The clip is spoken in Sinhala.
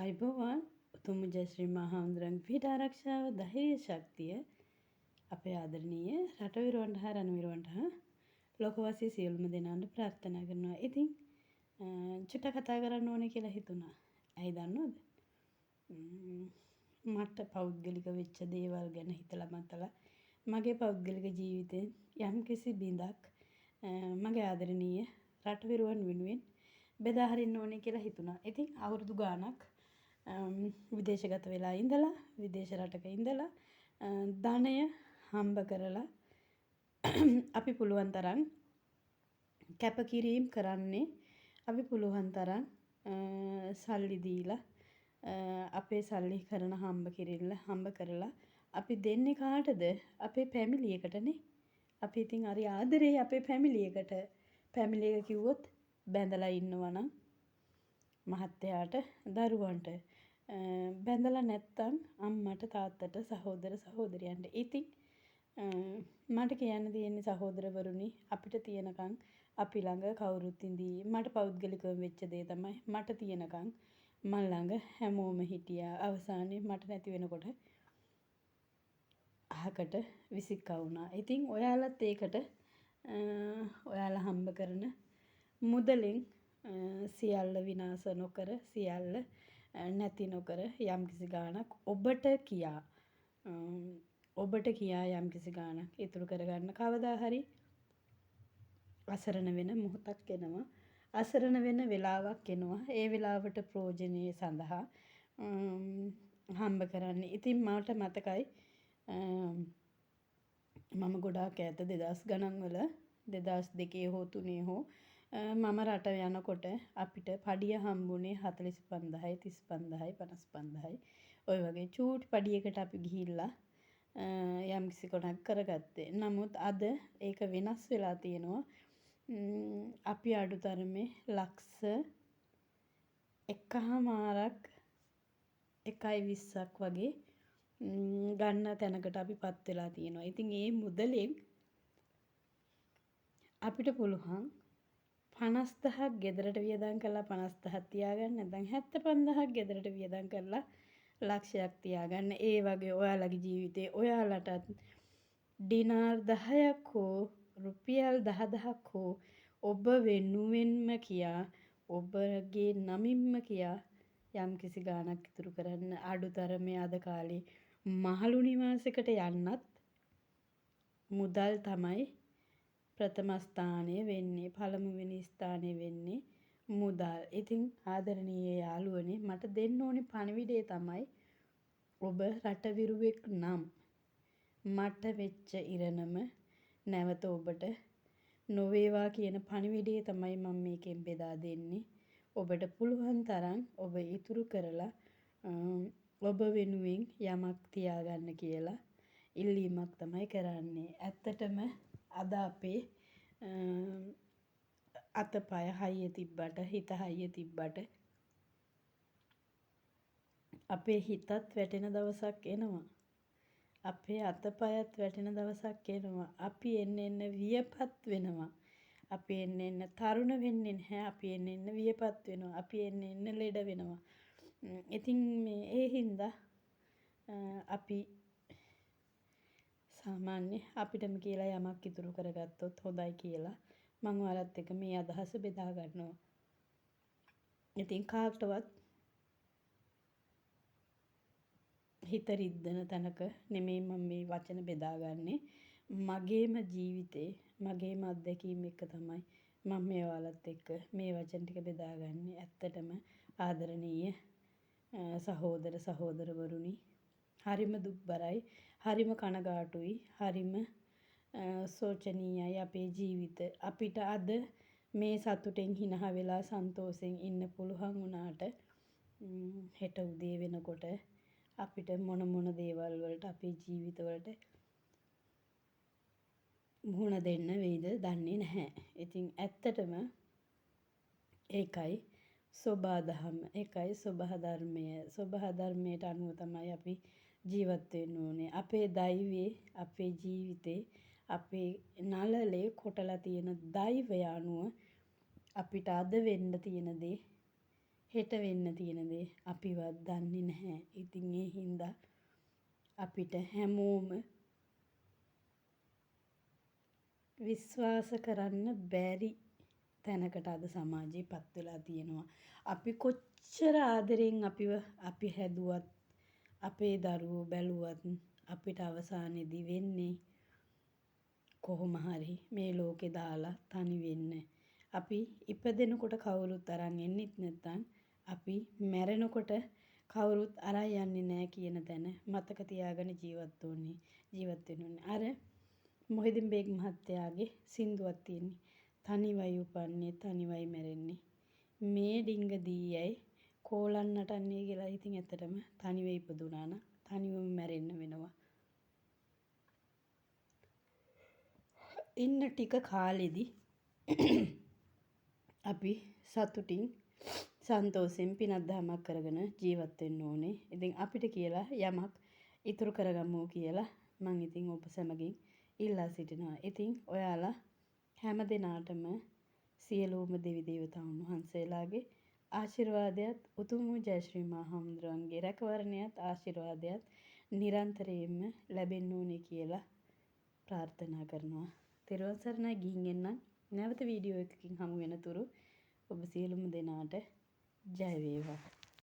අයිබෝවන් උතුම් ජයශ්‍රී මහාමුදුරන් පිහිට ආරක්ෂාව ධෛර්ය ශක්තිය අපේ ආදරණීය රටවිරුවන්ට හා රණවිරුවන්ට හා ලෝකවාසී සියලුම දෙනාට ප්‍රාර්ථනා කරනවා. ඉතින් චුට්ටක් කතා කරන්න ඕනේ කියලා හිතුණා. ඇයි දන්නවද? මට පෞද්ගලික වෙච්ච දේවල් ගැන හිතලා මතලා මගේ පෞද්ගලික ජීවිතේ යම්කිසි බිඳක් මගේ ආදරණීය රටවිරුවන් වෙනුවෙන් බෙදා හරින්න ඕනේ කියලා හිතුණා. ඉතින් අවුරුදු ගාණක් විදේශගත වෙලා ඉඳලා විදේශ රටක ඉඳලා ධනය හම්බ කරලා අපි පුළුවන් තරම් කැපකිරීම කරන්නේ අපි පුළුවන් තරම් සල්ලි දීලා අපේ සල්ලි කරන හම්බ කරලා අපි දෙන්නේ කාටද? අපේ ෆැමිලි එකටනේ. අපි ඉතින් හරි ආදරේ අපේ ෆැමිලි එකට. ෆැමිලි එක කිව්වොත් බැඳලා ඉන්නවා නම් මහත්තයාට දරුවන්ට බැඳලා නැත්තම් අම්මට තාත්තට සහෝදර සහෝදරියන්ට. ඉතින් මට කියන්න තියෙන්නේ සහෝදරවරුනි අපිට තියනකම් අපි ළඟ කවුරුත් ඉඳී මට පෞද්ගලිකව වෙච්ච දේ තමයි මට තියනකම් මල් ළඟ හැමෝම හිටියා. අවසානයේ මට නැති වෙනකොට අහකට විසික්කා වුණා. ඉතින් ඔයාලත් ඒකට ඔයාලා හම්බ කරන මුදලින් සියල්ල විනාශ නොකර සියල්ල නැති නොකර යම්කිසි ගාණක් ඔබට කියා යම්කිසි ගාණක් ඉතුරු කරගන්න කවදා හරි අසරණ වෙන මොහොතක් එනවා. අසරණ වෙන වෙලාවක් එනවා. ඒ වෙලාවට ප්‍රයෝජනීය සඳහා හම්බ කරන්න. ඉතින් මට මතකයි මම ගොඩාක් ඈත 2000 ගණන් වල 2002 හෝ 3 හෝ මම රට යනකොට අපිට පඩිය හම්බුනේ 45000යි 35000යි 55000යි ඔය වගේ චූටි පඩියකට අපි ගිහිල්ලා යම්කිසි කොටක් කරගත්තේ. නමුත් අද ඒක වෙනස් වෙලා තියෙනවා. අපි අඩුතරමේ ලක්ෂ 1.20ක් වගේ ගන්න තැනකට අපිපත් වෙලා තියෙනවා. ඉතින් ඒ මුදලෙන් අපිට පුළුවන් 50000ක් ගෙදරට වියදම් කරලා 50000ක් තියාගන්න. නැත්නම් 75000ක් ගෙදරට වියදම් කරලා ලක්ෂයක් තියාගන්න. ඒ වගේ ඔයාලගේ ජීවිතේ ඔයාලටත් ඩිනාර් 10ක් හෝ රුපියල් 10000ක් හෝ ඔබ වෙනුවෙන්ම කියා ඔබගේ නමින්ම කියා යම්කිසි ගාණක් ඉතුරු කරන්න. අඩුතරමේ අද කාලේ මහලු නිවාසයකට යන්නත් මුදල් තමයි ප්‍රථම ස්ථානය වෙන්නේ. පළමුවෙනි ස්ථානය වෙන්නේ මුදල්. ඉතින් ආදරණීය යාළුවනේ මට දෙන්න ඕනේ පණිවිඩය තමයි ඔබ රටවිරුවෙක් නම් මට වෙච්ච ඉරණම නැවත ඔබට නොවේවා කියන පණිවිඩය තමයි මම මේකෙන් බෙදා දෙන්නේ. ඔබට පුළුවන් තරම් ඔබ ඉතුරු කරලා ඔබ වෙනුවෙන් යමක් තියාගන්න කියලා ඉල්ලීමක් තමයි කරන්නේ. ඇත්තටම අද අපේ අතපය හයිය තිබ්බට හිත හයිය තිබ්බට අපේ හිතත් වැටෙන දවසක් එනවා. අපේ අතපයත් වැටෙන දවසක් එනවා. අපි එන්න වියපත් වෙනවා. අපි එන්න තරුණ වෙන්නේ නැහැ. අපි එන්න වියපත් වෙනවා. අපි එන්න ලෙඩ වෙනවා. ඉතින් මේ ඒ හින්දා අපි සාමාන්‍ය අපිටම කියලා යමක් ඉතුරු කරගත්තොත් හොඳයි කියලා මම ඔයාලත් එක්ක මේ අදහස බෙදා ගන්නවා. ඉතින් කාටවත් හිත රිද්දන තැනක නෙමෙයි මම මේ වචන බෙදාගන්නේ. මගේම ජීවිතේ මගේම අත්දැකීම් එක තමයි මම මේ ඔයාලත් එක්ක මේ වචන ටික බෙදාගන්නේ. ඇත්තටම ආදරණීය සහෝදර සහෝදරවරුනි හරිම දුක්බරයි. හරිම කනගාටුයි. හරිම සෝචනීයයි අපේ ජීවිත. අපිට අද මේ සතුටෙන් හිනහ වෙලා සන්තෝෂෙන් ඉන්න පුළුවන් වුණාට හෙට උදේ වෙනකොට අපිට මොන දේවල් වලට අපේ ජීවිතවලට මුහුණ දෙන්න වෙයිද දන්නේ නැහැ. ඉතින් ඇත්තටම ඒකයි සෝබාදහම. ඒකයි සෝබා ධර්මය. සෝබා ධර්මයට අනුව තමයි අපි ජීවත් වෙන්න ඕනේ. අපේ දෛවයේ අපේ ජීවිතේ අපේ නළලේ කොටලා තියෙන දෛවය අනුව අපිට අද වෙන්න තියෙන දේ හෙට වෙන්න තියෙන දේ අපිවත් දන්නේ නැහැ. ඉතින් ඒ හින්දා අපිට හැමෝම විශ්වාස කරන්න බැරි තැනකට අද සමාජයේපත් වෙලා තියෙනවා. අපි කොච්චර ආදරෙන් අපි හැදුවත් අපේ දරුවෝ බැලුවත් අපිට අවසානයේදී වෙන්නේ කොහොම හරි මේ ලෝකේ දාලා තනි වෙන්න. අපි ඉපදෙනකොට කවුරුත් අරන් එන්නෙත් නැත්නම් අපි මැරෙනකොට කවුරුත් අරන් යන්නේ නැහැ කියන තැන මතක තියාගෙන ජීවත් වෙන්න ඕනේ. අර මොහිදින් බේග් මහත්තයාගේ සින්දුවක් තියෙන්නේ. තනිවයි උපන්නේ තනිවයි මැරෙන්නේ. මේ ඩිංග දීයයි කෝලන් නටන්නේ කියලා. ඉතින් ඇත්තටම තනිව ඉපදුනා නම් තනිවම මැරෙන්න වෙනවා. ඉන්න ටික කාලෙදි අපි සතුටින් සන්තෝෂෙන් පිනක් දහමක් කරගෙන ජීවත් වෙන්න ඕනේ. ඉතින් අපිට කියලා යමක් ඉතුරු කරගමු කියලා මම ඉතින් ඔබ සැමගෙන් ඉල්ලා සිටිනවා. ඉතින් ඔයාලා හැම දිනාටම සියලුම දෙවි දේවතාවුන් වහන්සේලාගේ ආශිර්වාදයත් උතුම් වූ ජයශ්‍රී මහා හමුදුරන්ගේ රැකවරණයත් ආශිර්වාදයත් නිරන්තරයෙන්ම ලැබෙන්න ඕනේ කියලා ප්‍රාර්ථනා කරනවා. තෙරුවන් සරණයි. ගිහින් එන්නම්. නැවත වීඩියෝ එකකින් හමු වෙනතුරු ඔබ සියලුම දෙනාට ජය වේවා.